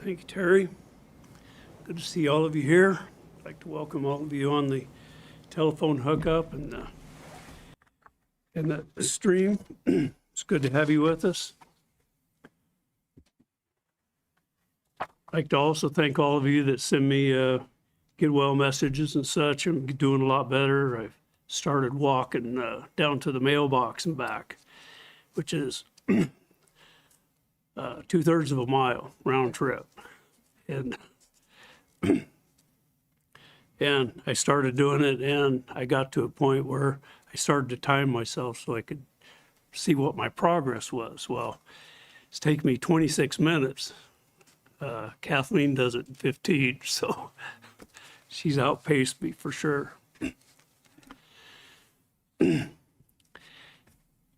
Thank you, Terry. Good to see all of you here. I'd like to welcome all of you on the telephone hookup and the stream. It's good to have you with us. I'd like to also thank all of you that send me get well messages and such. I'm doing a lot better. I've started walking down to the mailbox and back, which is 2/3 of a mile round trip. And I started doing it, and I got to a point where I started to time myself so I could see what my progress was. Well, it's taken me 26 minutes. Kathleen does it in 15, so she's outpaced me for sure.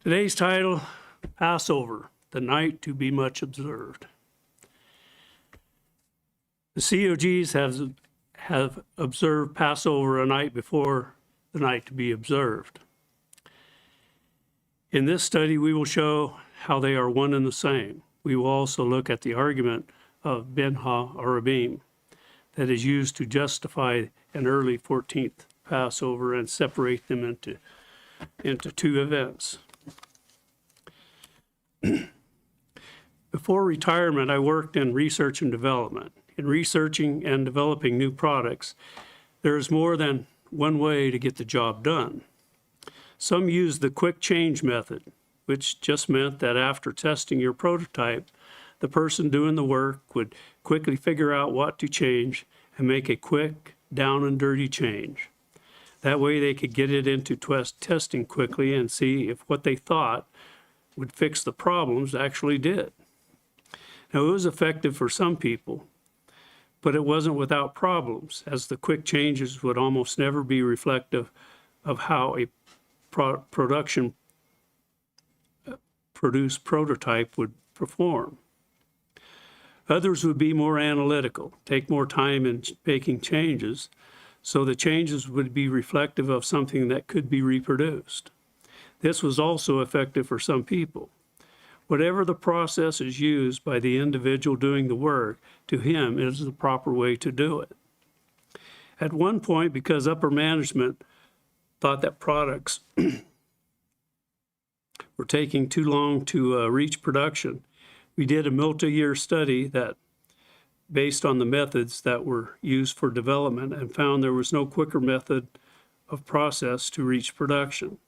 Today's title, Passover, the night to be much observed. The COGs have observed Passover a night before the night to be observed. In this study, we will show how they are one and the same. We will also look at the argument of Benha Arabim that is used to justify an early 14th Passover and separate them into two events. Before retirement, I worked in research and development. In researching and developing new products, there is more than one way to get the job done. Some use the quick change method, which just meant that after testing your prototype, the person doing the work would quickly figure out what to change and make a quick, down and dirty change. That way they could get it into testing quickly and see if what they thought would fix the problems actually did. Now, it was effective for some people, but it wasn't without problems, as the quick changes would almost never be reflective of how a produced prototype would perform. Others would be more analytical, take more time in making changes, so the changes would be reflective of something that could be reproduced. This was also effective for some people. Whatever the process is used by the individual doing the work, to him is the proper way to do it. At one point, because upper management thought that products were taking too long to reach production, we did a multi-year study that based on the methods that were used for development and found there was no quicker method of process to reach production.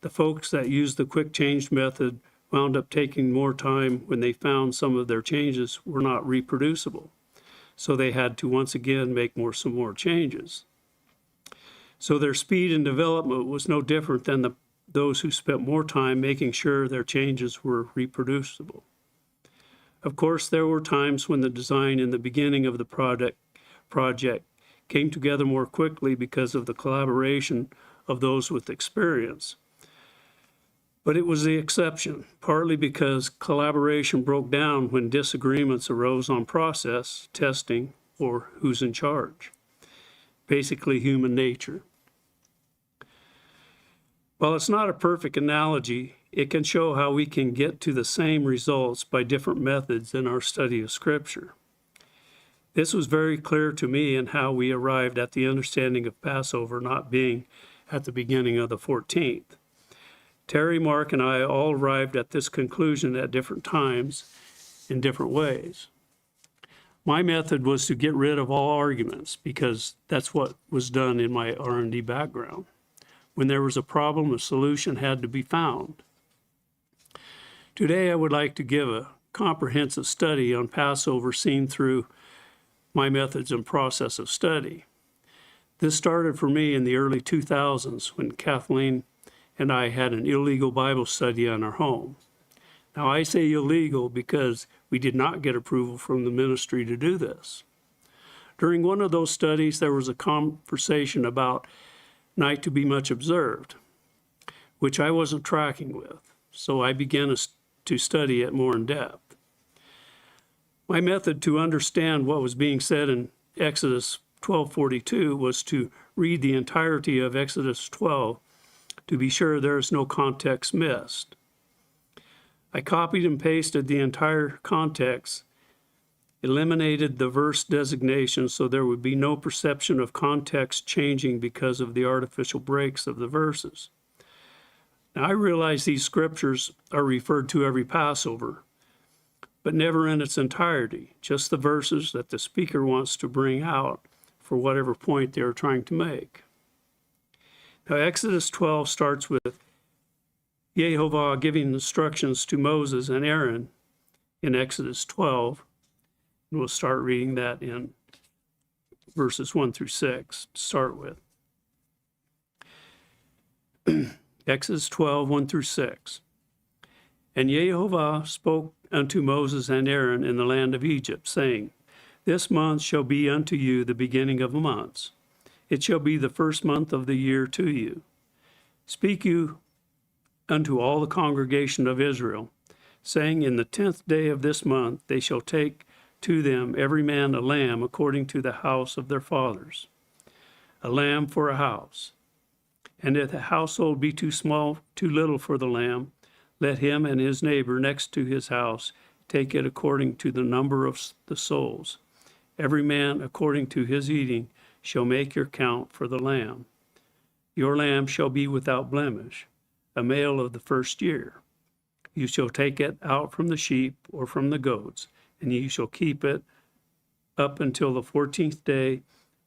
The folks that used the quick change method wound up taking more time when they found some of their changes were not reproducible. So they had to once again make some more changes. So their speed in development was no different than those who spent more time making sure their changes were reproducible. Of course, there were times when the design in the beginning of the project came together more quickly because of the collaboration of those with experience. But it was the exception, partly because collaboration broke down when disagreements arose on process, testing, or who's in charge. Basically, human nature. While it's not a perfect analogy, it can show how we can get to the same results by different methods in our study of Scripture. This was very clear to me in how we arrived at the understanding of Passover not being at the beginning of the 14th. Terry, Mark, and I all arrived at this conclusion at different times in different ways. My method was to get rid of all arguments because that's what was done in my R&D background. When there was a problem, a solution had to be found. Today, I would like to give a comprehensive study on Passover seen through my methods and process of study. This started for me in the early 2000s when Kathleen and I had an illegal Bible study on our home. Now, I say illegal because we did not get approval from the ministry to do this. During one of those studies, there was a conversation about night to be much observed, which I wasn't tracking with, so I began to study it more in depth. My method to understand what was being said in Exodus 12:42 was to read the entirety of Exodus 12 to be sure there is no context missed. I copied and pasted the entire context eliminated the verse designation so there would be no perception of context changing because of the artificial breaks of the verses. Now, I realize these scriptures are referred to every Passover, but never in its entirety, just the verses that the speaker wants to bring out for whatever point they are trying to make. Now, Exodus 12 starts with Yehovah giving instructions to Moses and Aaron in Exodus 12. And we'll start reading that in verses 1 through 6 to start with. Exodus 12, 1 through 6. And Yehovah spoke unto Moses and Aaron in the land of Egypt, saying, This month shall be unto you the beginning of months. It shall be the first month of the year to you. Speak you unto all the congregation of Israel, saying, In the 10th day of this month they shall take to them every man a lamb according to the house of their fathers, a lamb for a house. And if the household be too small, too little for the lamb, let him and his neighbor next to his house take it according to the number of the souls. Every man according to his eating shall make your count for the lamb. Your lamb shall be without blemish, a male of the first year. You shall take it out from the sheep or from the goats, and ye shall keep it up until the 14th day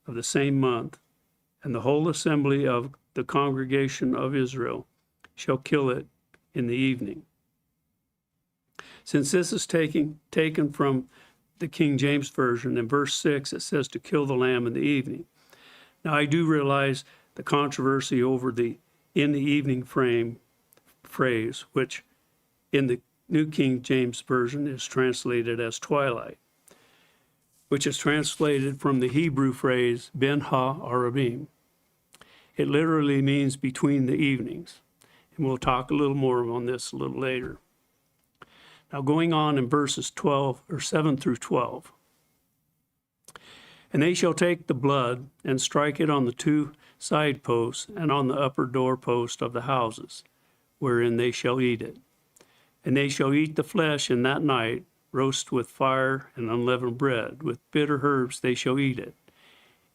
of the same month, and the whole assembly of the congregation of Israel shall kill it in the evening. Since this is taken from the King James Version, in verse 6 it says to kill the lamb in the evening. Now I do realize the controversy over the in the evening phrase, which in the New King James Version is translated as twilight, which is translated from the Hebrew phrase Benha Arabim. It literally means between the evenings, and we'll talk a little more on this a little later. Now going on in verses 7 through 12. And they shall take the blood and strike it on the 2 side posts and on the upper door post of the houses, wherein they shall eat it. And they shall eat the flesh in that night, roast with fire and unleavened bread. With bitter herbs they shall eat it.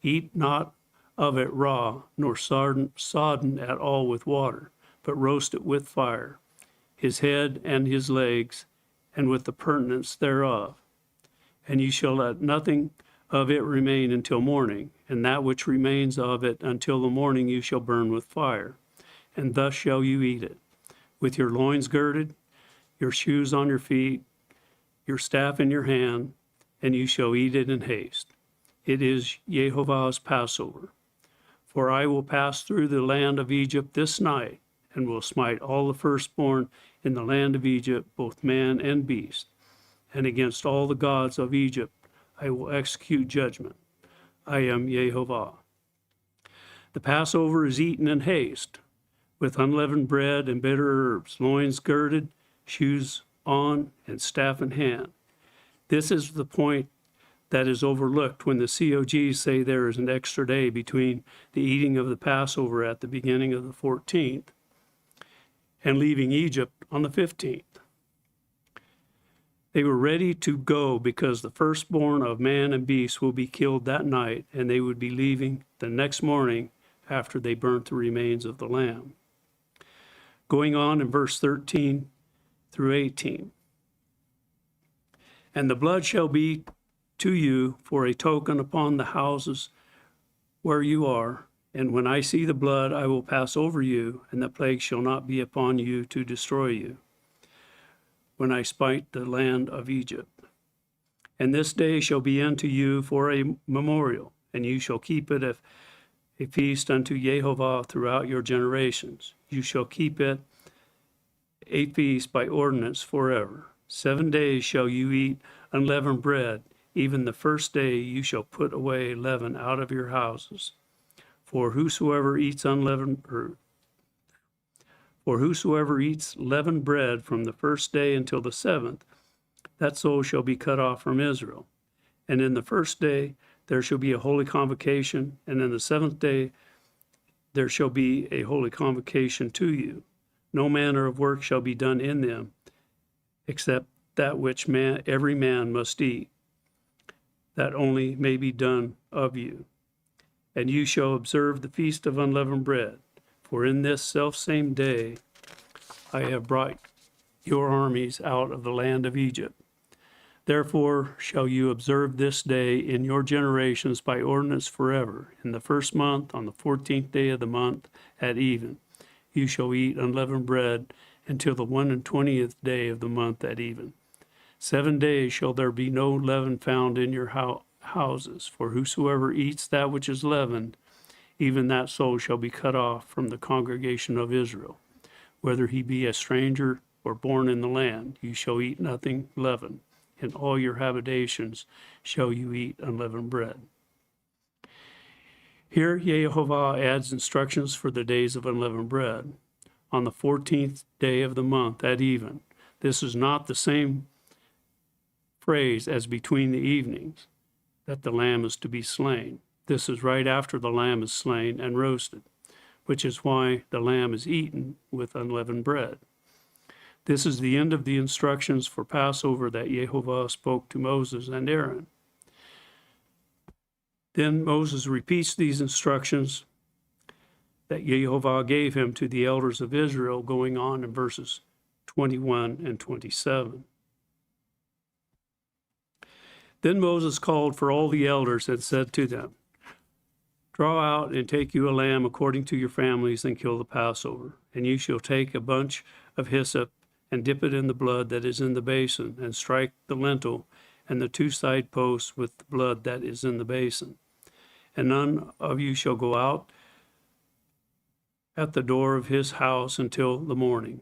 Eat not of it raw, nor sodden at all with water, but roast it with fire, his head and his legs, and with the purtenance thereof. And ye shall let nothing of it remain until morning, and that which remains of it until the morning you shall burn with fire. And thus shall you eat it, with your loins girded, your shoes on your feet, your staff in your hand, and you shall eat it in haste. It is Yehovah's Passover. For I will pass through the land of Egypt this night, and will smite all the firstborn in the land of Egypt, both man and beast. And against all the gods of Egypt I will execute judgment. I am Yehovah. The Passover is eaten in haste, with unleavened bread and bitter herbs, loins girded, shoes on, and staff in hand. This is the point that is overlooked when the COGs say there is an extra day between the eating of the Passover at the beginning of the 14th and leaving Egypt on the 15th. They were ready to go because the firstborn of man and beast will be killed that night, and they would be leaving the next morning after they burnt the remains of the lamb. Going on in verse 13 through 18. And the blood shall be to you for a token upon the houses where you are, and when I see the blood, I will pass over you, and the plague shall not be upon you to destroy you, when I smite the land of Egypt. And this day shall be unto you for a memorial, and you shall keep it a feast unto Yehovah throughout your generations. You shall keep it a feast by ordinance forever. 7 days shall you eat unleavened bread. Even the first day you shall put away leaven out of your houses. For whosoever eats leavened bread from the first day until the 7th, that soul shall be cut off from Israel. And in the first day there shall be a holy convocation, and in the 7th day there shall be a holy convocation to you. No manner of work shall be done in them, except that which every man must eat. that only may be done of you. And you shall observe the feast of unleavened bread, for in this selfsame day I have brought your armies out of the land of Egypt. Therefore shall you observe this day in your generations by ordinance forever. In the first month, on the 14th day of the month at even, you shall eat unleavened bread until the 21st day of the month at even. 7 days shall there be no leaven found in your houses, for whosoever eats that which is leavened, even that soul shall be cut off from the congregation of Israel. Whether he be a stranger or born in the land, you shall eat nothing leavened. In all your habitations shall you eat unleavened bread. Here Yehovah adds instructions for the days of unleavened bread. On the 14th day of the month at even. This is not the same phrase as between the evenings, that the lamb is to be slain. This is right after the lamb is slain and roasted, which is why the lamb is eaten with unleavened bread. This is the end of the instructions for Passover that Yehovah spoke to Moses and Aaron. Then Moses repeats these instructions that Yehovah gave him to the elders of Israel, going on in verses 21 and 27. Then Moses called for all the elders and said to them, Draw out and take you a lamb according to your families and kill the Passover. And you shall take a bunch of hyssop and dip it in the blood that is in the basin, and strike the lintel and the 2 side posts with the blood that is in the basin. And none of you shall go out at the door of his house until the morning,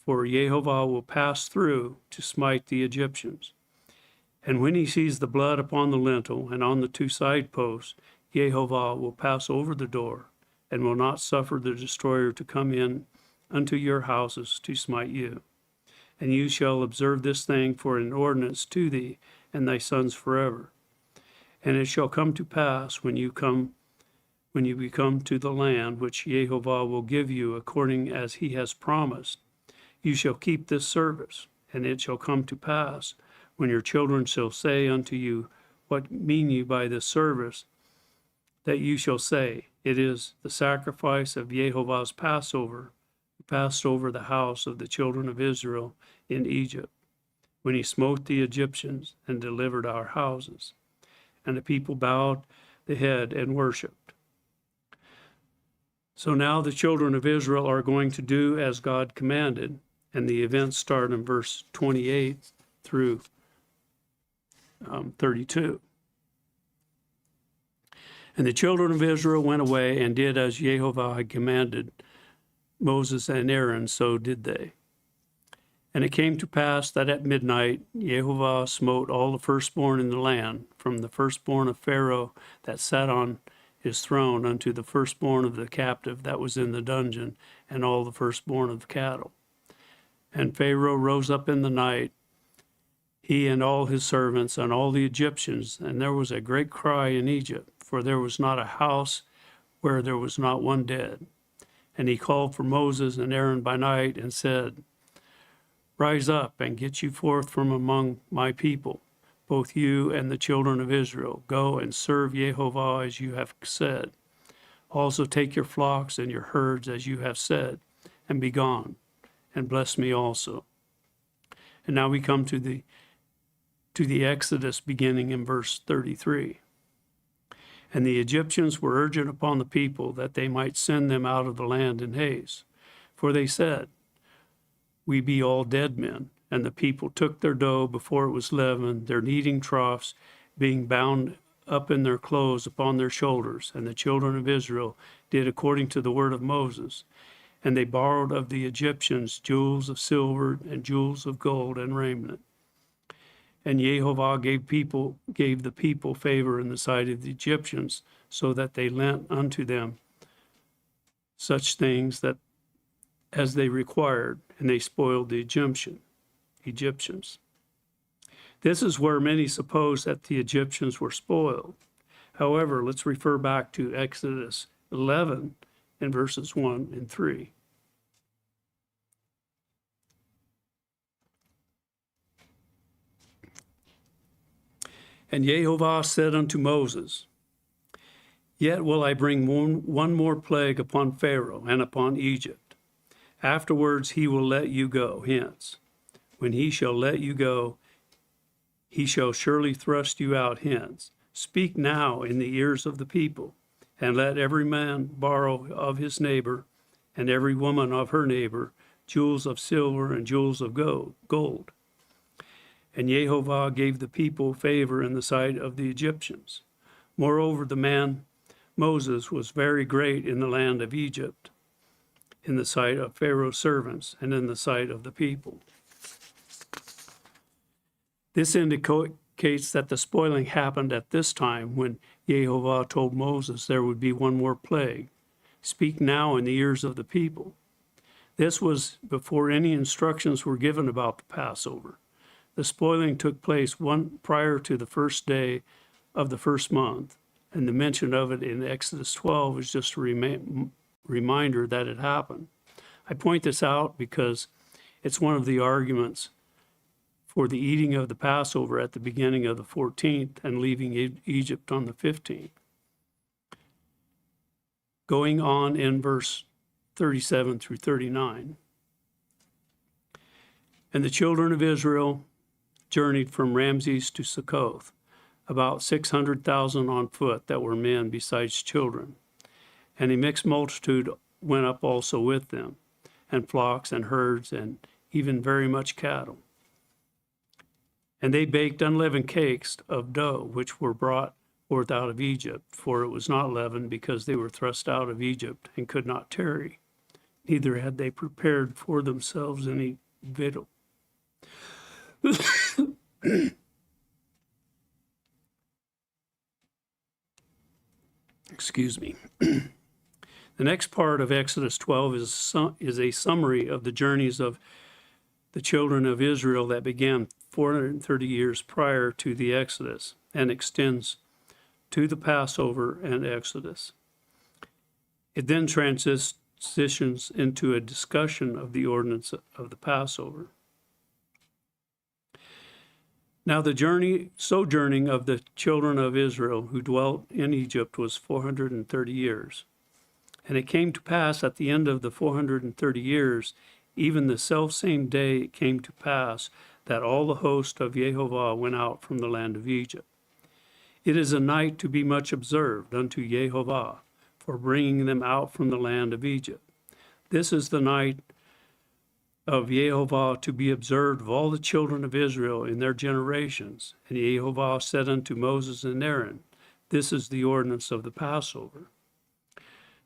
for Yehovah will pass through to smite the Egyptians. And when he sees the blood upon the lintel and on the 2 side posts, Yehovah will pass over the door, and will not suffer the destroyer to come in unto your houses to smite you. And you shall observe this thing for an ordinance to thee and thy sons forever. And it shall come to pass when you become to the land which Yehovah will give you according as he has promised, you shall keep this service. And it shall come to pass when your children shall say unto you, What mean you by this service? That you shall say, It is the sacrifice of Yehovah's Passover, who passed over the house of the children of Israel in Egypt, when he smote the Egyptians and delivered our houses. And the people bowed the head and worshipped. So now the children of Israel are going to do as God commanded, and the events start in verse 28 through 32. And the children of Israel went away and did as Yehovah had commanded Moses and Aaron, so did they. And it came to pass that at midnight Yehovah smote all the firstborn in the land, from the firstborn of Pharaoh that sat on his throne unto the firstborn of the captive that was in the dungeon, and all the firstborn of cattle. And Pharaoh rose up in the night, he and all his servants and all the Egyptians, and there was a great cry in Egypt, for there was not a house where there was not one dead. And he called for Moses and Aaron by night and said, Rise up and get you forth from among my people, both you and the children of Israel. Go and serve Yehovah as you have said. Also take your flocks and your herds as you have said, and be gone, and bless me also. And now we come to the Exodus beginning in verse 33. And the Egyptians were urgent upon the people that they might send them out of the land in haste. For they said, We be all dead men. And the people took their dough before it was leavened, their kneading troughs being bound up in their clothes upon their shoulders. And the children of Israel did according to the word of Moses. And they borrowed of the Egyptians jewels of silver and jewels of gold and raiment. And Yehovah gave the people favor in the sight of the Egyptians, so that they lent unto them such things that as they required, and they spoiled the Egyptians. This is where many suppose that the Egyptians were spoiled. However, let's refer back to Exodus 11 and verses 1 and 3. And Jehovah said unto Moses, Yet will I bring one more plague upon Pharaoh and upon Egypt. Afterwards he will let you go hence. When he shall let you go, he shall surely thrust you out hence. Speak now in the ears of the people, and let every man borrow of his neighbor, and every woman of her neighbor, jewels of silver and jewels of gold. And Jehovah gave the people favor in the sight of the Egyptians. Moreover, the man Moses was very great in the land of Egypt, in the sight of Pharaoh's servants, and in the sight of the people. This indicates that the spoiling happened at this time when Jehovah told Moses there would be one more plague. Speak now in the ears of the people. This was before any instructions were given about the Passover. The spoiling took place prior to the first day of the first month, and the mention of it in Exodus 12 is just a reminder that it happened. I point this out because it's one of the arguments for the eating of the Passover at the beginning of the 14th and leaving Egypt on the 15th. Going on in verse 37 through 39. And the children of Israel journeyed from Ramses to Succoth, about 600,000 on foot that were men besides children. And a mixed multitude went up also with them, and flocks and herds, and even very much cattle. And they baked unleavened cakes of dough, which were brought forth out of Egypt, for it was not leavened, because they were thrust out of Egypt and could not tarry. Neither had they prepared for themselves any victual. Excuse me. The next part of Exodus 12 is a summary of the journeys of the children of Israel that began 430 years prior to the Exodus and extends to the Passover and Exodus. It then transitions into a discussion of the ordinance of the Passover. Now the sojourning of the children of Israel who dwelt in Egypt was 430 years. And it came to pass at the end of the 430 years, even the selfsame day it came to pass, that all the host of Jehovah went out from the land of Egypt. It is a night to be much observed unto Jehovah, for bringing them out from the land of Egypt. This is the night of Jehovah to be observed of all the children of Israel in their generations. And Jehovah said unto Moses and Aaron, This is the ordinance of the Passover.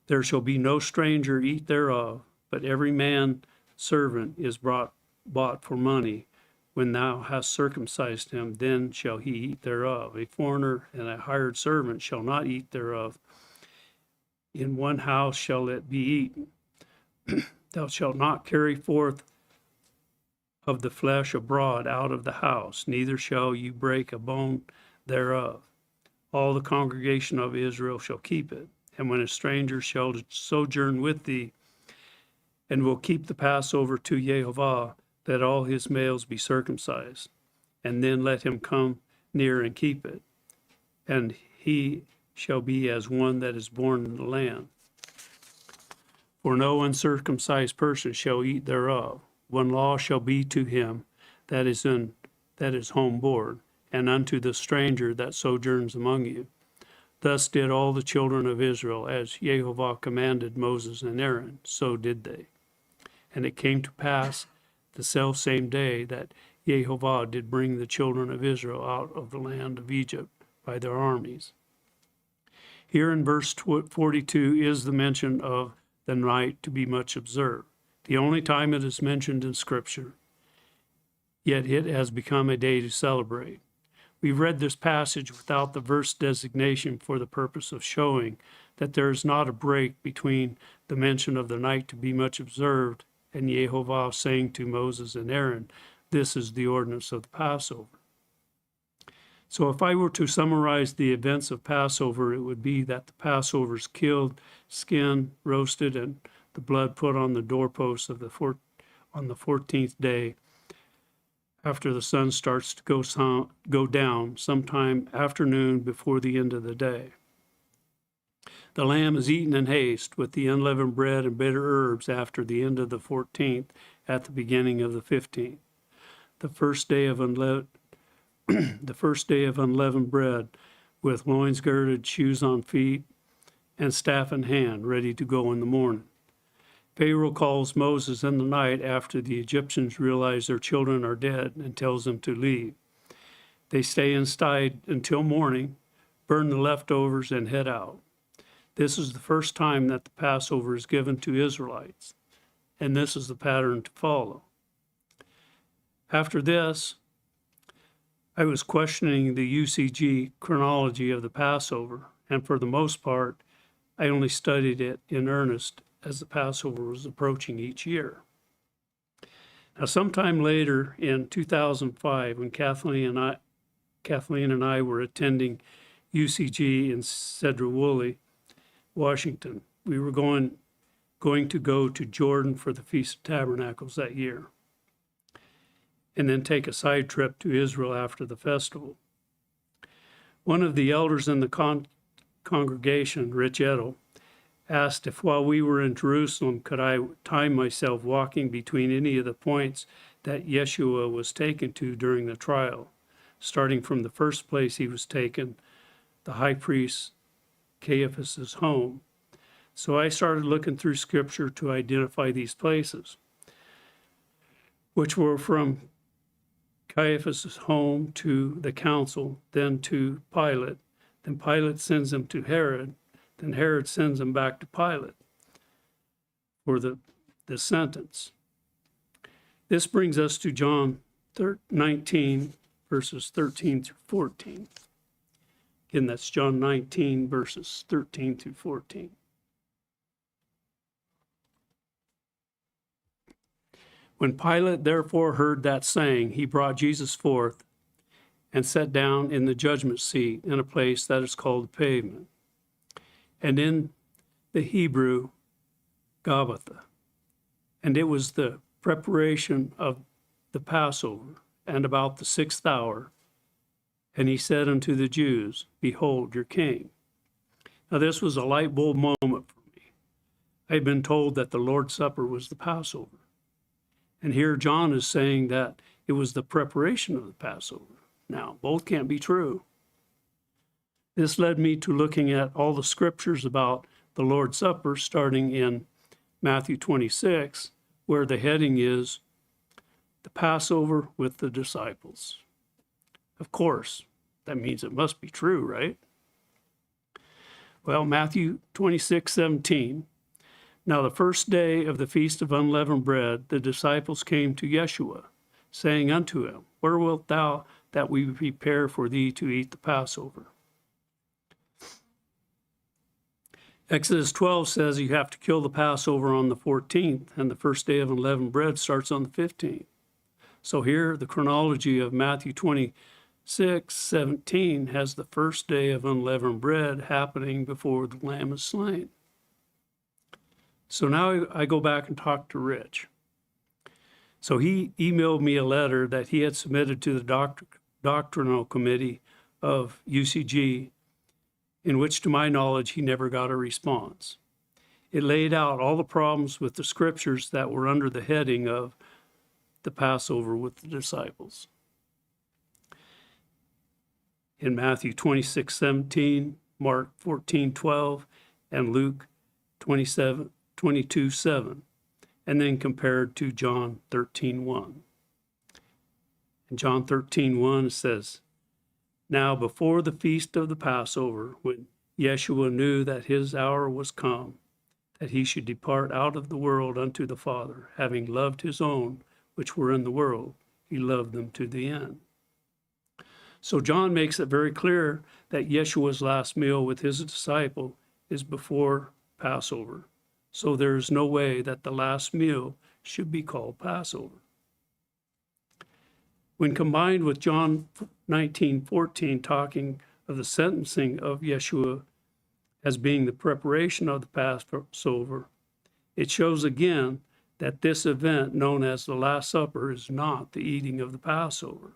There shall be no stranger eat thereof, but every man servant is bought for money. When thou hast circumcised him, then shall he eat thereof. A foreigner and a hired servant shall not eat thereof. In one house shall it be eaten. Thou shalt not carry forth of the flesh abroad out of the house, neither shall you break a bone thereof. All the congregation of Israel shall keep it. And when a stranger shall sojourn with thee, and will keep the Passover to Jehovah, let all his males be circumcised, and then let him come near and keep it. And he shall be as one that is born in the land. For no uncircumcised person shall eat thereof. One law shall be to him that is homeborn, and unto the stranger that sojourns among you. Thus did all the children of Israel, as Jehovah commanded Moses and Aaron, so did they. And it came to pass the selfsame day that Jehovah did bring the children of Israel out of the land of Egypt by their armies. Here in verse 42 is the mention of the night to be much observed, the only time it is mentioned in Scripture, yet it has become a day to celebrate. We've read this passage without the verse designation for the purpose of showing that there is not a break between the mention of the night to be much observed and Jehovah saying to Moses and Aaron, This is the ordinance of the Passover. So if I were to summarize the events of Passover, it would be that the Passover is killed, skinned, roasted, and the blood put on the doorposts of on the 14th day. after the sun starts to go down, sometime afternoon before the end of the day. The lamb is eaten in haste with the unleavened bread and bitter herbs after the end of the 14th, at the beginning of the 15th. The first day of unleavened bread, with loins girded, shoes on feet, and staff in hand, ready to go in the morning. Pharaoh calls Moses in the night after the Egyptians realize their children are dead and tells them to leave. They stay inside until morning, burn the leftovers, and head out. This is the first time that the Passover is given to Israelites, and this is the pattern to follow. After this, I was questioning the UCG chronology of the Passover, and for the most part, I only studied it in earnest as the Passover was approaching each year. Now, sometime later in 2005, when Kathleen and I were attending UCG in Sedro-Woolley, Washington, we were going to go to Jordan for the Feast of Tabernacles that year, and then take a side trip to Israel after the festival. One of the elders in the congregation, Rich Edel, asked if while we were in Jerusalem, could I time myself walking between any of the points that Yeshua was taken to during the trial, starting from the first place he was taken, the high priest Caiaphas's home. So I started looking through scripture to identify these places, which were from Caiaphas's home to the council, then to Pilate. Then Pilate sends him to Herod. Then Herod sends him back to Pilate for the sentence. This brings us to John 19, verses 13 through 14. Again, that's John 19, verses 13 through 14. When Pilate therefore heard that saying, he brought Jesus forth and sat down in the judgment seat in a place that is called the Pavement, and in the Hebrew, Gabbatha. And it was the preparation of the Passover, and about the 6th hour. And he said unto the Jews, Behold your king. Now this was a light bulb moment for me. I had been told that the Lord's Supper was the Passover. And here John is saying that it was the preparation of the Passover. Now, both can't be true. This led me to looking at all the scriptures about the Lord's Supper, starting in Matthew 26, where the heading is the Passover with the disciples. Of course, that means it must be true, right? Well, Matthew 26:17. Now the first day of the Feast of Unleavened Bread, the disciples came to Yeshua, saying unto him, Where wilt thou that we prepare for thee to eat the Passover? Exodus 12 says you have to kill the Passover on the 14th, and the first day of unleavened bread starts on the 15th. So here, the chronology of Matthew 26:17 has the first day of unleavened bread happening before the lamb is slain. So now I go back and talk to Rich. So he emailed me a letter that he had submitted to the doctrinal committee of UCG, in which, to my knowledge, he never got a response. It laid out all the problems with the scriptures that were under the heading of the Passover with the disciples. In Matthew 26:17, Mark 14:12, and Luke 22:7, and then compared to John 13:1. In John 13:1 it says, Now before the feast of the Passover, when Yeshua knew that his hour was come, that he should depart out of the world unto the Father, having loved his own which were in the world, he loved them to the end. So John makes it very clear that Yeshua's last meal with his disciple is before Passover. So there is no way that the last meal should be called Passover. When combined with John 19:14 talking of the sentencing of Yeshua as being the preparation of the Passover, it shows again that this event known as the Last Supper is not the eating of the Passover.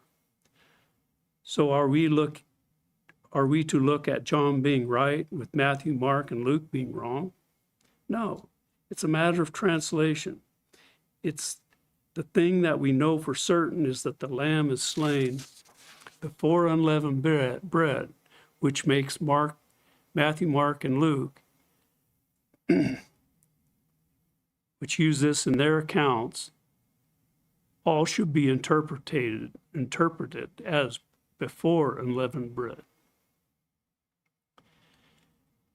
So are we to look at John being right with Matthew, Mark, and Luke being wrong? No, it's a matter of translation. It's the thing that we know for certain is that the lamb is slain before unleavened bread, which makes Matthew, Mark, and Luke, which use this in their accounts, all should be interpreted as before unleavened bread.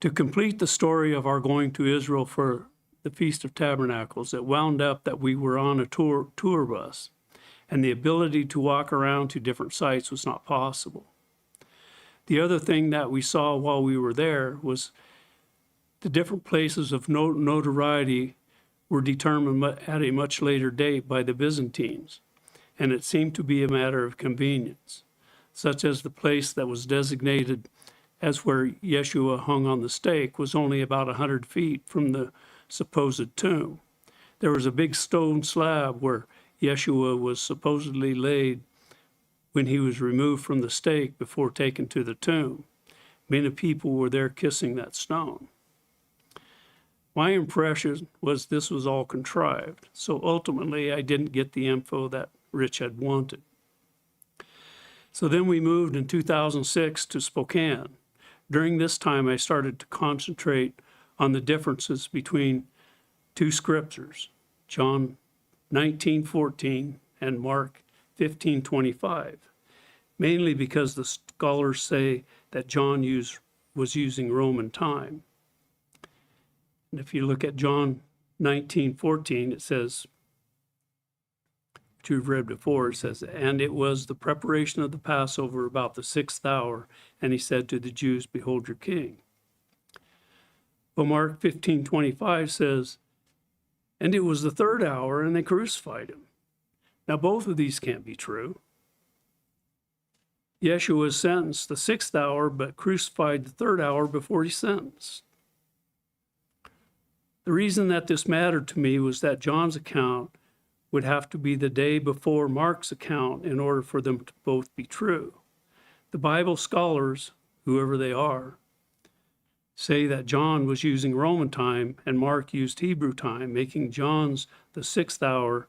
To complete the story of our going to Israel for the Feast of Tabernacles, it wound up that we were on a tour bus, and the ability to walk around to different sites was not possible. The other thing that we saw while we were there was the different places of notoriety were determined at a much later date by the Byzantines, and it seemed to be a matter of convenience, such as the place that was designated as where Yeshua hung on the stake was only about 100 feet from the supposed tomb. There was a big stone slab where Yeshua was supposedly laid when he was removed from the stake before taken to the tomb. Many people were there kissing that stone. My impression was this was all contrived, so ultimately I didn't get the info that Rich had wanted. So then we moved in 2006 to Spokane. During this time, I started to concentrate on the differences between two scriptures, John 19:14 and Mark 15:25, mainly because the scholars say that John was using Roman time. And if you look at John 19:14, it says, which we've read before, it says, "And it was the preparation of the Passover about the 6th hour, and he said to the Jews, Behold your king." But Mark 15:25 says, "And it was the 3rd hour, and they crucified him." Now both of these can't be true. Yeshua was sentenced the 6th hour, but crucified the 3rd hour before he sentenced. The reason that this mattered to me was that John's account would have to be the day before Mark's account in order for them to both be true. The Bible scholars, whoever they are, say that John was using Roman time and Mark used Hebrew time, making John's the 6th hour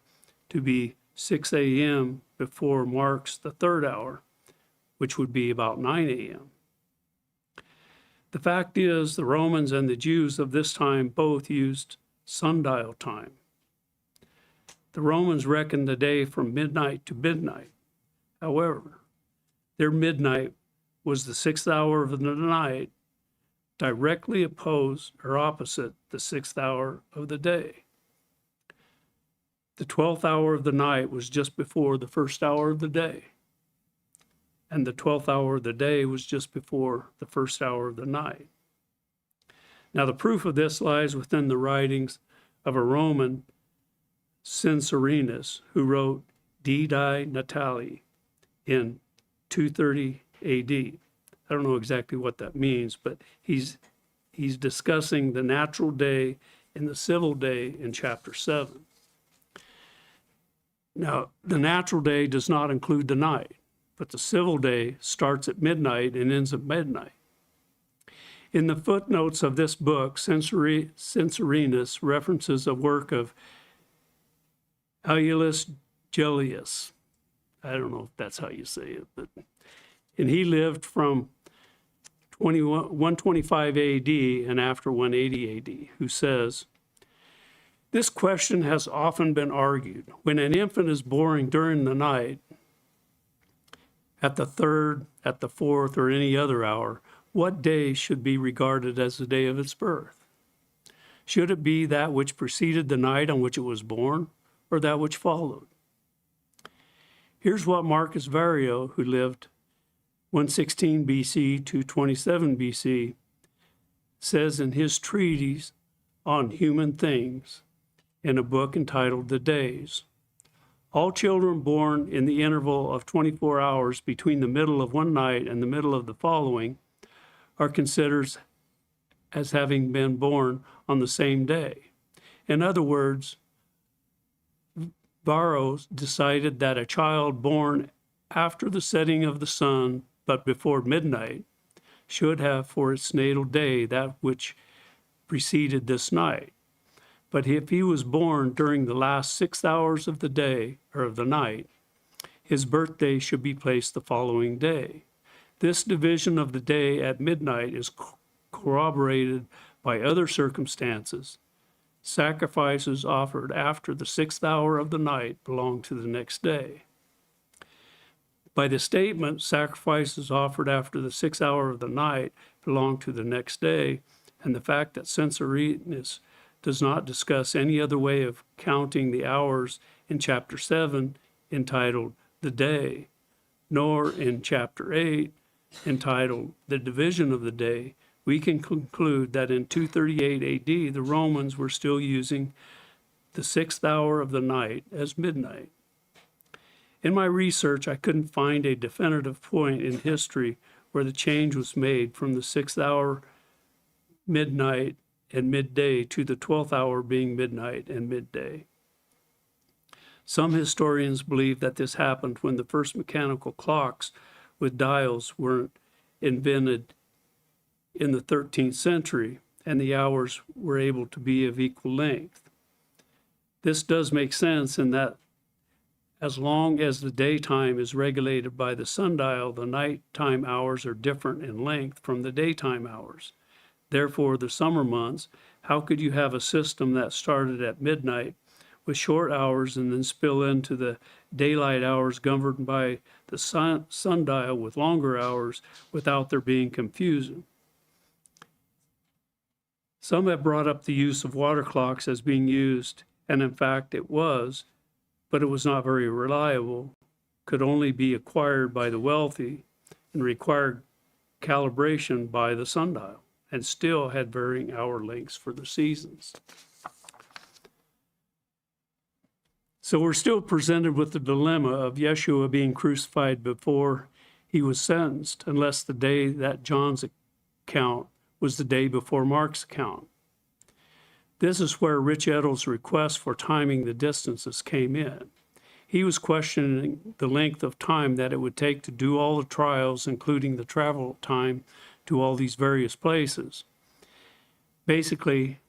to be 6 a.m. before Mark's the 3rd hour, which would be about 9 a.m. The fact is, the Romans and the Jews of this time both used sundial time. The Romans reckoned the day from midnight to midnight. However, their midnight was the 6th hour of the night, directly opposed or opposite the 6th hour of the day. The 12th hour of the night was just before the 1st hour of the day, and the 12th hour of the day was just before the 1st hour of the night. Now, the proof of this lies within the writings of a Roman, Censorinus, who wrote De Di Natali in 230 AD. I don't know exactly what that means, but he's discussing the natural day and the civil day in chapter 7. Now, the natural day does not include the night, but the civil day starts at midnight and ends at midnight. In the footnotes of this book, Censorinus references a work of Aulus Gellius. I don't know if that's how you say it, and he lived from 125 AD and after 180 AD, who says, "This question has often been argued. When an infant is born during the night, at the 3rd, at the 4th, or any other hour, what day should be regarded as the day of its birth? Should it be that which preceded the night on which it was born, or that which followed?" Here's what Marcus Vario, who lived 116 BC to 27 BC, says in his treatise on human things in a book entitled The Days. "All children born in the interval of 24 hours between the middle of one night and the middle of the following are considered as having been born on the same day. In other words, Barrow decided that a child born after the setting of the sun but before midnight should have for its natal day that which preceded this night. But if he was born during the last 6 hours of the day or of the night, his birthday should be placed the following day. This division of the day at midnight is corroborated by other circumstances. Sacrifices offered after the 6th hour of the night belong to the next day. By the statement, sacrifices offered after the 6th hour of the night belong to the next day, and the fact that Censorinus does not discuss any other way of counting the hours in chapter 7, entitled The Day, nor in chapter 8, entitled The Division of the Day, we can conclude that in 238 AD, the Romans were still using the 6th hour of the night as midnight. In my research, I couldn't find a definitive point in history where the change was made from the 6th hour, midnight, and midday to the 12th hour being midnight and midday. Some historians believe that this happened when the first mechanical clocks with dials were invented in the 13th century, and the hours were able to be of equal length. This does make sense in that as long as the daytime is regulated by the sundial, the nighttime hours are different in length from the daytime hours. Therefore, the summer months, how could you have a system that started at midnight with short hours and then spill into the daylight hours governed by the sundial with longer hours without there being confusion? Some have brought up the use of water clocks as being used, and in fact it was, but it was not very reliable, could only be acquired by the wealthy, and required calibration by the sundial, and still had varying hour lengths for the seasons. So we're still presented with the dilemma of Yeshua being crucified before he was sentenced, unless the day that John's account was the day before Mark's account. This is where Rich Edel's request for timing the distances came in. He was questioning the length of time that it would take to do all the trials, including the travel time to all these various places. Basically,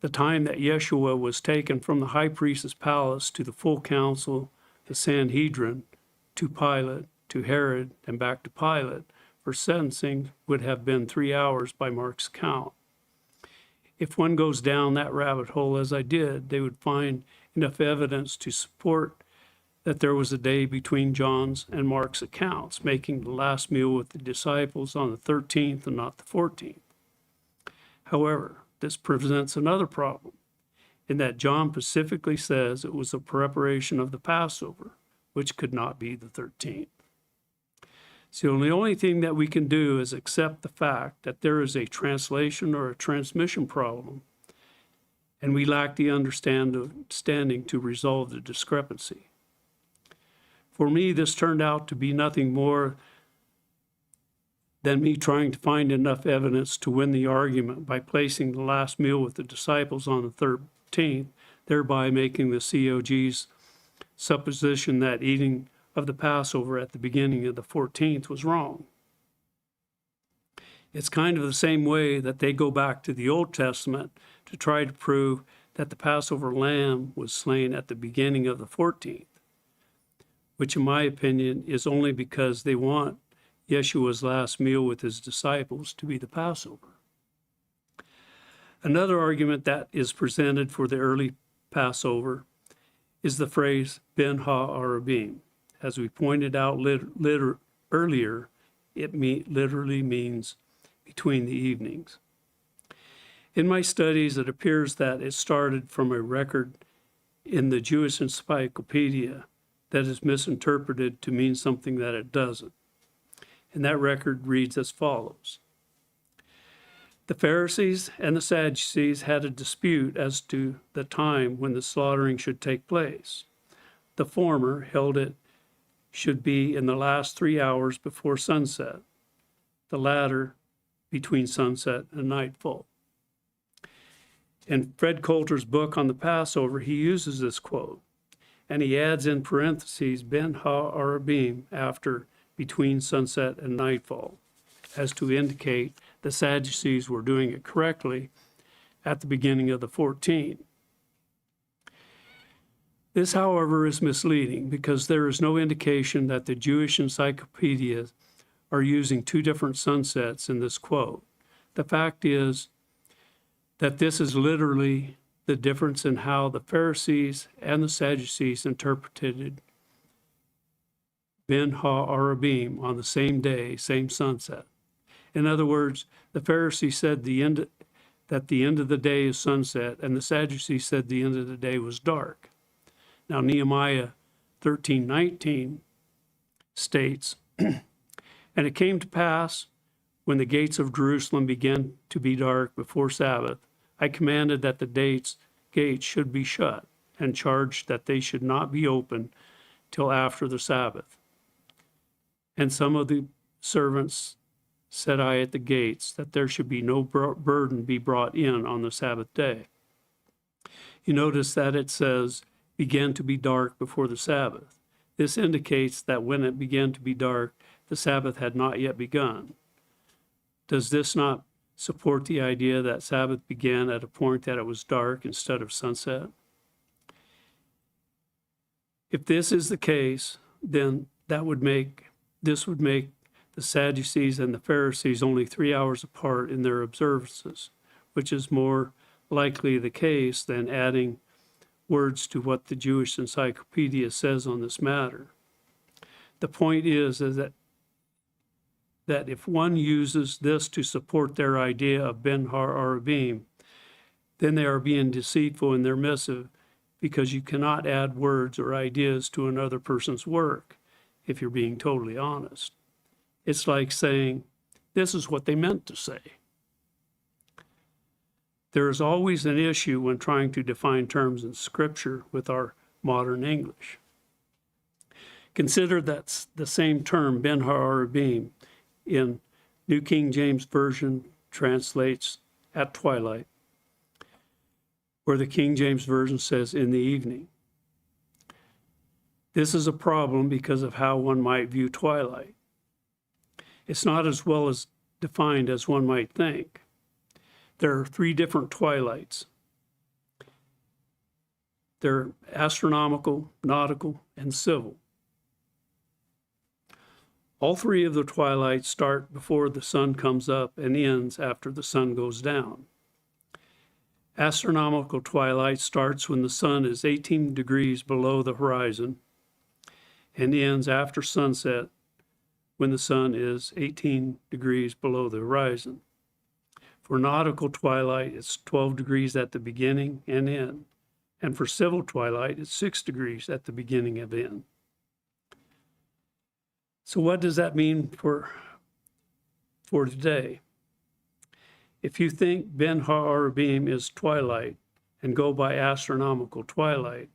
the time that Yeshua was taken from the high priest's palace to the full council, the Sanhedrin, to Pilate, to Herod, and back to Pilate for sentencing would have been 3 hours by Mark's count. If one goes down that rabbit hole as I did, they would find enough evidence to support that there was a day between John's and Mark's accounts, making the last meal with the disciples on the 13th and not the 14th. However, this presents another problem, in that John specifically says it was a preparation of the Passover, which could not be the 13th. So the only thing that we can do is accept the fact that there is a translation or a transmission problem, and we lack the understanding to resolve the discrepancy. For me, this turned out to be nothing more than me trying to find enough evidence to win the argument by placing the last meal with the disciples on the 13th, thereby making the COGs supposition that eating of the Passover at the beginning of the 14th was wrong. It's kind of the same way that they go back to the Old Testament to try to prove that the Passover lamb was slain at the beginning of the 14th, which in my opinion is only because they want Yeshua's last meal with his disciples to be the Passover. Another argument that is presented for the early Passover is the phrase Benha Arabim. As we pointed out earlier, it literally means between the evenings. In my studies, it appears that it started from a record in the Jewish Encyclopedia that is misinterpreted to mean something that it doesn't. And that record reads as follows. The Pharisees and the Sadducees had a dispute as to the time when the slaughtering should take place. The former held it should be in the last 3 hours before sunset, the latter between sunset and nightfall. In Fred Coulter's book on the Passover, he uses this quote. And he adds in parentheses, Benha Arabim, after between sunset and nightfall, as to indicate the Sadducees were doing it correctly at the beginning of the 14. This, however, is misleading because there is no indication that the Jewish encyclopedias are using two different sunsets in this quote. The fact is that this is literally the difference in how the Pharisees and the Sadducees interpreted Benha Arabim on the same day, same sunset. In other words, the Pharisees said that the end of the day is sunset, and the Sadducees said the end of the day was dark. Now, Nehemiah 13:19 states, And it came to pass, when the gates of Jerusalem began to be dark before Sabbath, I commanded that the gates should be shut, and charged that they should not be opened till after the Sabbath. And some of the servants set I at the gates, that there should be no burden be brought in on the Sabbath day. You notice that it says, began to be dark before the Sabbath. This indicates that when it began to be dark, the Sabbath had not yet begun. Does this not support the idea that Sabbath began at a point that it was dark instead of sunset? If this is the case, then this would make the Sadducees and the Pharisees only 3 hours apart in their observances, which is more likely the case than adding words to what the Jewish encyclopedia says on this matter. The point is that if one uses this to support their idea of Benha Arabim, then they are being deceitful in their missive, because you cannot add words or ideas to another person's work if you're being totally honest. It's like saying, this is what they meant to say. There is always an issue when trying to define terms in Scripture with our modern English. Consider that the same term, Benha Arabim, in New King James Version translates at twilight, where the King James Version says in the evening. This is a problem because of how one might view twilight. It's not as well as defined as one might think. There are 3 different twilights. They're astronomical, nautical, and civil. All 3 of the twilights start before the sun comes up and ends after the sun goes down. Astronomical twilight starts when the sun is 18 degrees below the horizon and ends after sunset when the sun is 18 degrees below the horizon. For nautical twilight, it's 12 degrees at the beginning and end. And for civil twilight, it's 6 degrees at the beginning and end. So what does that mean for today? If you think Benha Arabim is twilight and go by astronomical twilight,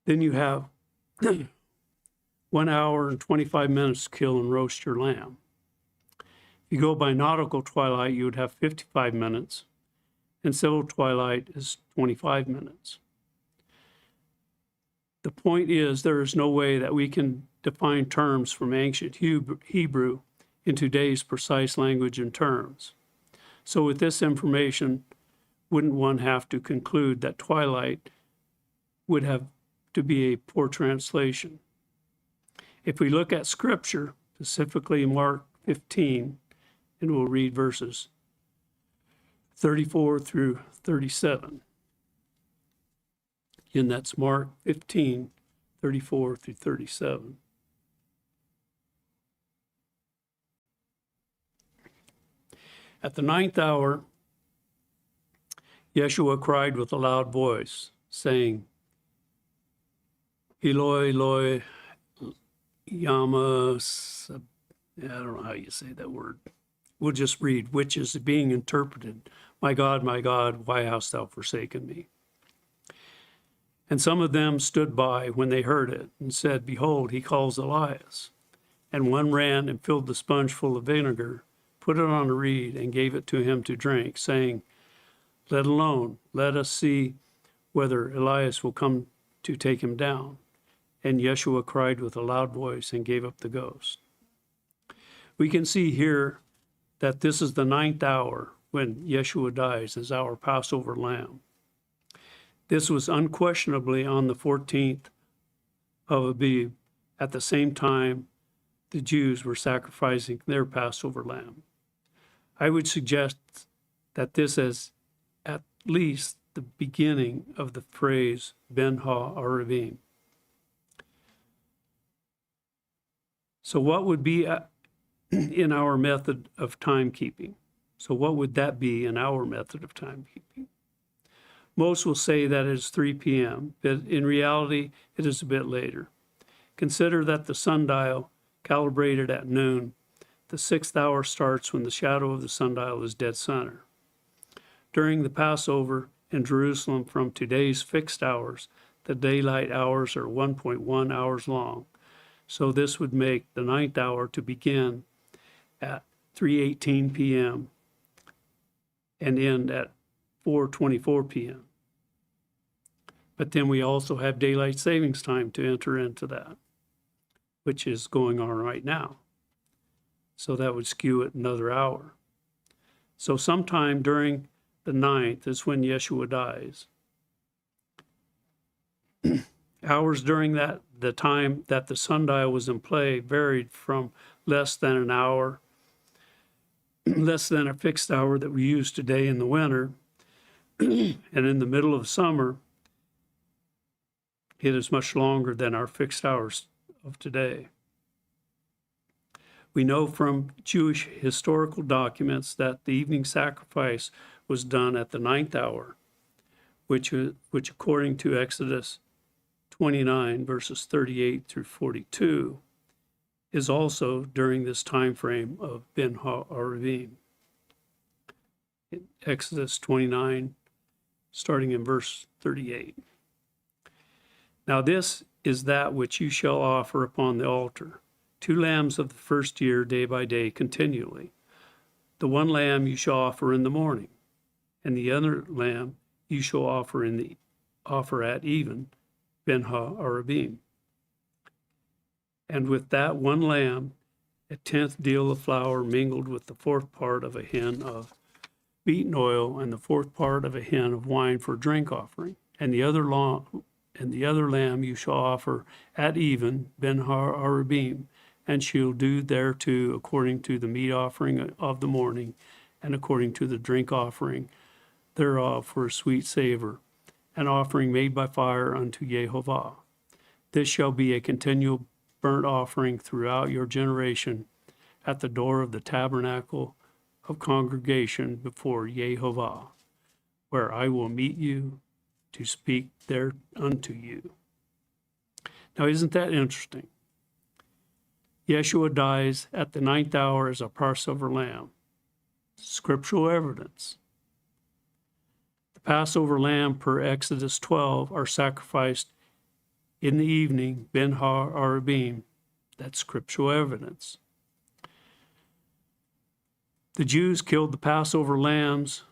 then you have 1 hour and 25 minutes to kill and roast your lamb. If you go by nautical twilight, you would have 55 minutes, and civil twilight is 25 minutes. The point is, there is no way that we can define terms from ancient Hebrew in today's precise language and terms. So with this information, wouldn't one have to conclude that twilight would have to be a poor translation? If we look at Scripture, specifically Mark 15, and we'll read verses 34 through 37. Again, that's Mark 15, 34 through 37. At the 9th hour, Yeshua cried with a loud voice, saying, Eloi, Eloi, Yama, I don't know how you say that word. We'll just read, which is being interpreted, my God, why hast thou forsaken me? And some of them stood by when they heard it and said, Behold, he calls Elias. And one ran and filled the sponge full of vinegar, put it on a reed, and gave it to him to drink, saying, Let alone, let us see whether Elias will come to take him down. And Yeshua cried with a loud voice and gave up the ghost. We can see here that this is the 9th hour when Yeshua dies as our Passover lamb. This was unquestionably on the 14th of Abib, at the same time the Jews were sacrificing their Passover lamb. I would suggest that this is at least the beginning of the phrase Benha Arabim. So what would be in our method of timekeeping? So what would that be in our method of timekeeping? Most will say that it is 3 p.m., but in reality, it is a bit later. Consider that the sundial, calibrated at noon, the 6th hour starts when the shadow of the sundial is dead center. During the Passover in Jerusalem, from today's fixed hours, the daylight hours are 1.1 hours long. So this would make the 9th hour to begin at 3:18 p.m. and end at 4:24 p.m. But then we also have daylight savings time to enter into that, which is going on right now. So that would skew it another hour. So sometime during the 9th is when Yeshua dies. Hours during the time that the sundial was in play varied from less than an hour, less than a fixed hour that we use today in the winter, and in the middle of summer, it is much longer than our fixed hours of today. We know from Jewish historical documents that the evening sacrifice was done at the 9th hour, which according to Exodus 29, verses 38 through 42, is also during this time frame of Benha Arabim. In Exodus 29, starting in verse 38. Now this is that which you shall offer upon the altar, 2 lambs of the first year, day by day, continually. The one lamb you shall offer in the morning, and the other lamb you shall offer at even, Benha Arabim. And with that one lamb, a 10th deal of flour mingled with the 4th part of a hin of beaten oil, and the 4th part of a hin of wine for drink offering. And the other lamb you shall offer at even, Benha Arabim, and she'll do thereto according to the meat offering of the morning, and according to the drink offering thereof for a sweet savor, an offering made by fire unto Jehovah. This shall be a continual burnt offering throughout your generation at the door of the tabernacle of congregation before Jehovah, where I will meet you to speak there unto you. Now, isn't that interesting? Yeshua dies at the 9th hour as a Passover lamb. Scriptural evidence. The Passover lamb per Exodus 12 are sacrificed in the evening, Benha Arabim. That's scriptural evidence. The Jews killed the Passover lambs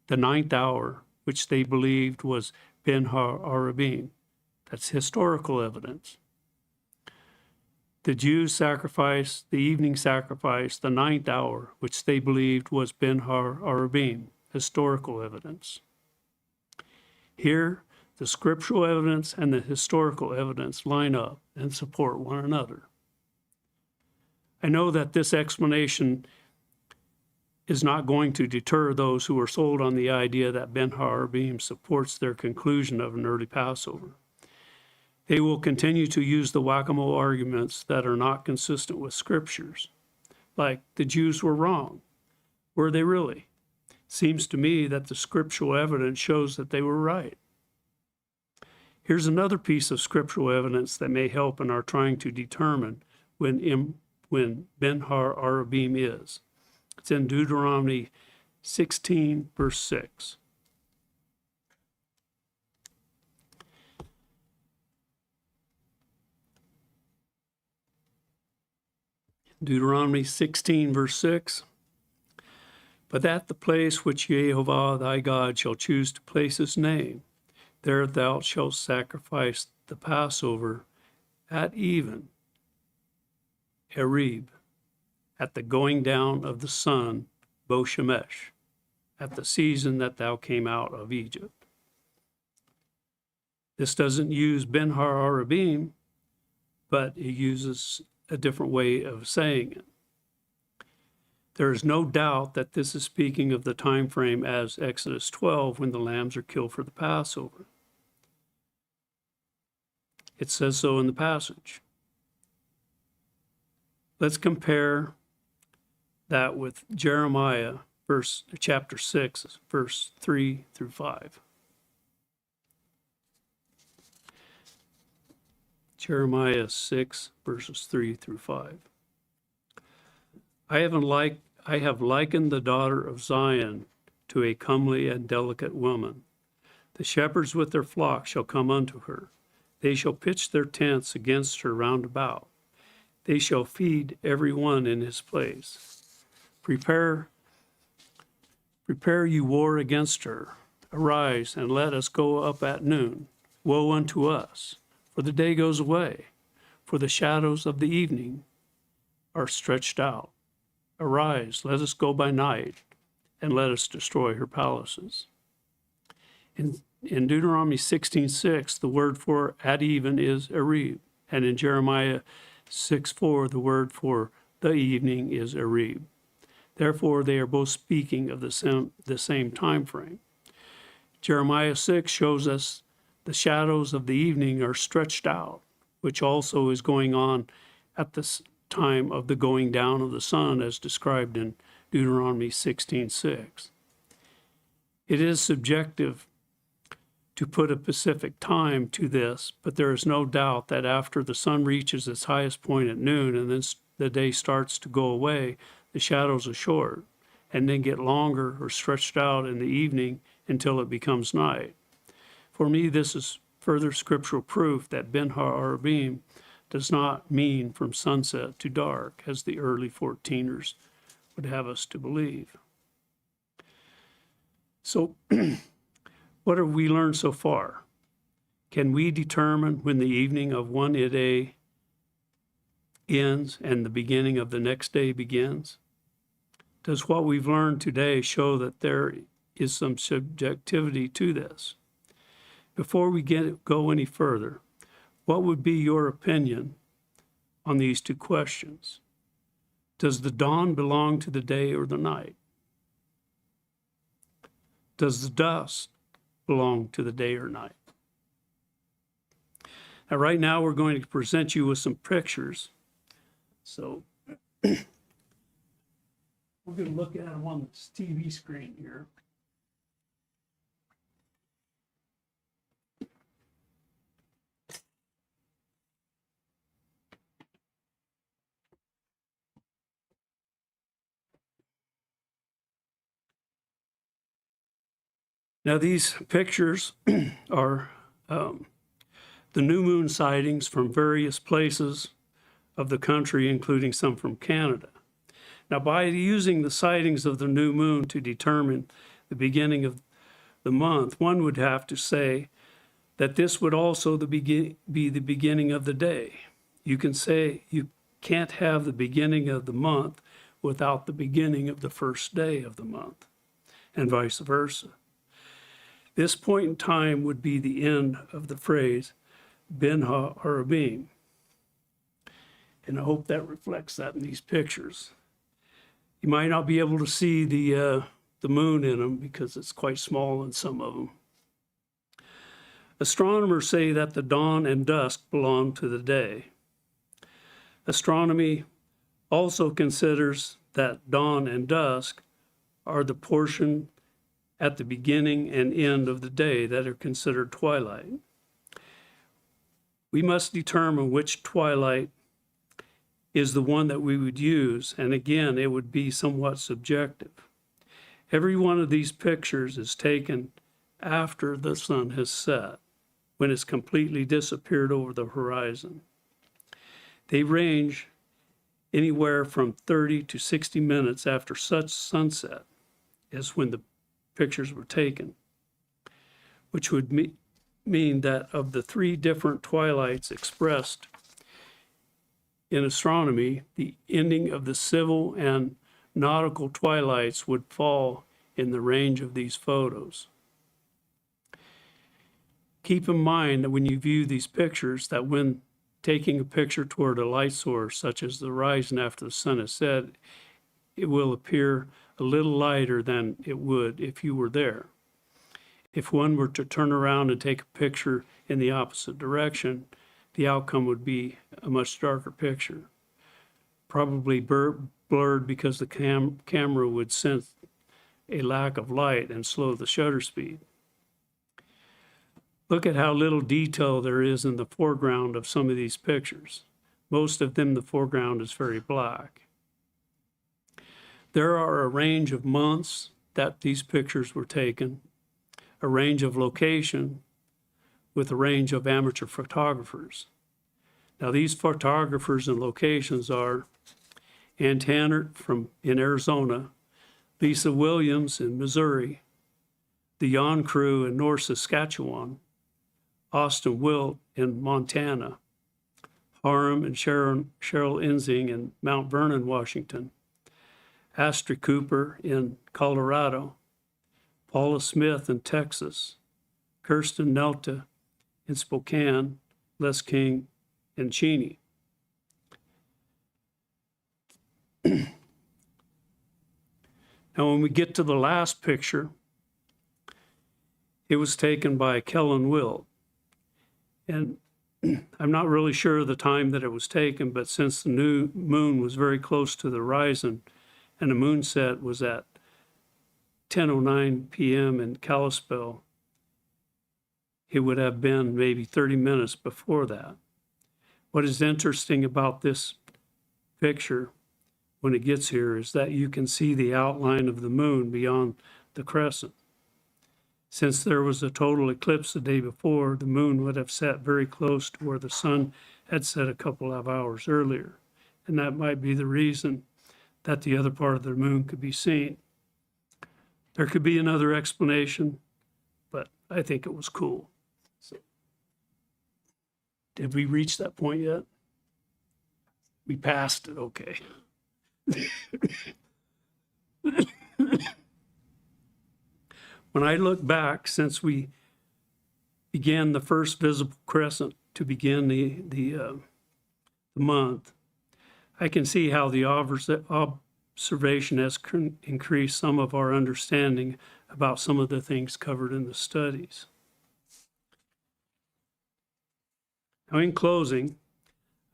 the 9th hour, which they believed was Benha Arabim. That's historical evidence. The Jews sacrificed the evening sacrifice the 9th hour, which they believed was Benha Arabim. Historical evidence. Here, the scriptural evidence and the historical evidence line up and support one another. I know that this explanation is not going to deter those who are sold on the idea that Benha Arabim supports their conclusion of an early Passover. They will continue to use the whack-a-mole arguments that are not consistent with scriptures, like the Jews were wrong. Were they really? Seems to me that the scriptural evidence shows that they were right. Here's another piece of scriptural evidence that may help in our trying to determine when Benha Arabim is. It's in Deuteronomy 16, verse 6. Deuteronomy 16, verse 6. But at the place which Jehovah thy God shall choose to place his name, There thou shalt sacrifice the Passover at even, Arib, at the going down of the sun, Bo-Shemesh, at the season that thou came out of Egypt. This doesn't use Benha Arabim, but it uses a different way of saying it. There is no doubt that this is speaking of the time frame as Exodus 12, when the lambs are killed for the Passover. It says so in the passage. Let's compare that with Jeremiah chapter 6, verse 3 through 5. Jeremiah 6, verses 3 through 5. I have likened the daughter of Zion to a comely and delicate woman. The shepherds with their flocks shall come unto her. They shall pitch their tents against her round about. They shall feed every one in his place. Prepare you war against her. Arise, and let us go up at noon. Woe unto us, for the day goes away, for the shadows of the evening are stretched out. Arise, let us go by night, and let us destroy her palaces. In Deuteronomy 16:6, the word for at even is Arib, and in Jeremiah 6:4, the word for the evening is Arib. Therefore, they are both speaking of the same time frame. Jeremiah 6 shows us the shadows of the evening are stretched out, which also is going on at the time of the going down of the sun, as described in Deuteronomy 16:6. It is subjective to put a specific time to this, but there is no doubt that after the sun reaches its highest point at noon and then the day starts to go away, the shadows are short and then get longer or stretched out in the evening until it becomes night. For me, this is further scriptural proof that Benha Arabim does not mean from sunset to dark, as the early 14ers would have us to believe. So, what have we learned so far? Can we determine when the evening of one day ends and the beginning of the next day begins? Does what we've learned today show that there is some subjectivity to this? Before we go any further, what would be your opinion on these two questions? Does the dawn belong to the day or the night? Does the dusk belong to the day or night? Now, right now, we're going to present you with some pictures. So we're going to look at them on this TV screen here. Now, these pictures are the new moon sightings from various places of the country, including some from Canada. Now, by using the sightings of the new moon to determine the beginning of the month, one would have to say that this would also be the beginning of the day. You can say you can't have the beginning of the month without the beginning of the first day of the month, and vice versa. This point in time would be the end of the phrase Benha Arabim. And I hope that reflects that in these pictures. You might not be able to see the moon in them because it's quite small in some of them. Astronomers say that the dawn and dusk belong to the day. Astronomy also considers that dawn and dusk are the portion at the beginning and end of the day that are considered twilight. We must determine which twilight is the one that we would use, and again, it would be somewhat subjective. Every one of these pictures is taken after the sun has set, when it's completely disappeared over the horizon. They range anywhere from 30 to 60 minutes after such sunset as when the pictures were taken, which would mean that of the three different twilights expressed in astronomy, the ending of the civil and nautical twilights would fall in the range of these photos. Keep in mind that when you view these pictures, that when taking a picture toward a light source, such as the horizon after the sun has set, it will appear a little lighter than it would if you were there. If one were to turn around and take a picture in the opposite direction, the outcome would be a much darker picture, probably blurred because the camera would sense a lack of light and slow the shutter speed. Look at how little detail there is in the foreground of some of these pictures. Most of them, the foreground is very black. There are a range of months that these pictures were taken, a range of location with a range of amateur photographers. Now, these photographers and locations are Ann Tannert in Arizona, Lisa Williams in Missouri, the Yon Crew in North Saskatchewan, Austin Wilt in Montana, Harum and Cheryl Enzing in Mount Vernon, Washington, Astrid Cooper in Colorado, Paula Smith in Texas, Kirsten Nelta in Spokane, Les King in Cheney. Now, when we get to the last picture, it was taken by Kellen Wilt. And I'm not really sure of the time that it was taken, but since the new moon was very close to the horizon and the moon set was at 10:09 p.m. in Kalispell, it would have been maybe 30 minutes before that. What is interesting about this picture when it gets here is that you can see the outline of the moon beyond the crescent. Since there was a total eclipse the day before, the moon would have set very close to where the sun had set a couple of hours earlier. And that might be the reason that the other part of the moon could be seen. There could be another explanation, but I think it was cool. So, did we reach that point yet? We passed it, okay. When I look back, since we began the first visible crescent to begin the month, I can see how the observation has increased some of our understanding about some of the things covered in the studies. Now, in closing,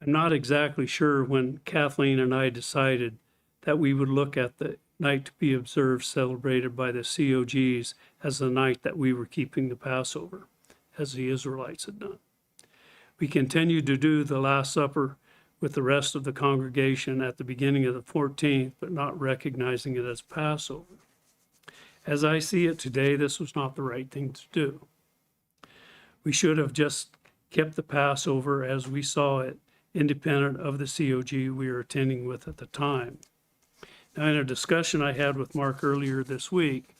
I'm not exactly sure when Kathleen and I decided that we would look at the night to be observed celebrated by the COGs as the night that we were keeping the Passover, as the Israelites had done. We continued to do the Last Supper with the rest of the congregation at the beginning of the 14th, but not recognizing it as Passover. As I see it today, this was not the right thing to do. We should have just kept the Passover as we saw it, independent of the COG we were attending with at the time. Now, in a discussion I had with Mark earlier this week,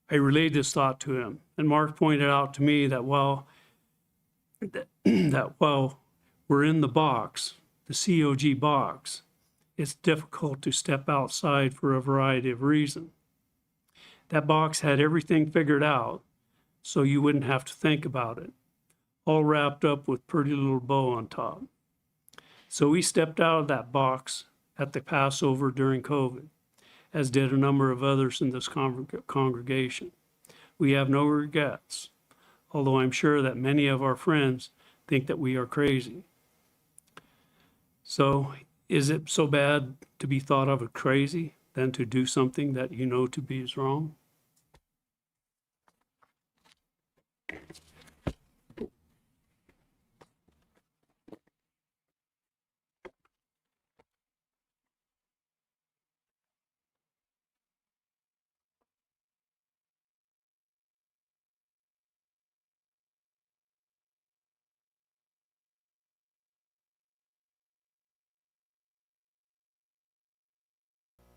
I relayed this thought to him, and Mark pointed out to me that while we're in the box, the COG box, it's difficult to step outside for a variety of reasons. That box had everything figured out, so you wouldn't have to think about it, all wrapped up with pretty little bow on top. So we stepped out of that box at the Passover during COVID, as did a number of others in this congregation. We have no regrets, although I'm sure that many of our friends think that we are crazy. So, is it so bad to be thought of as crazy than to do something that you know to be is wrong?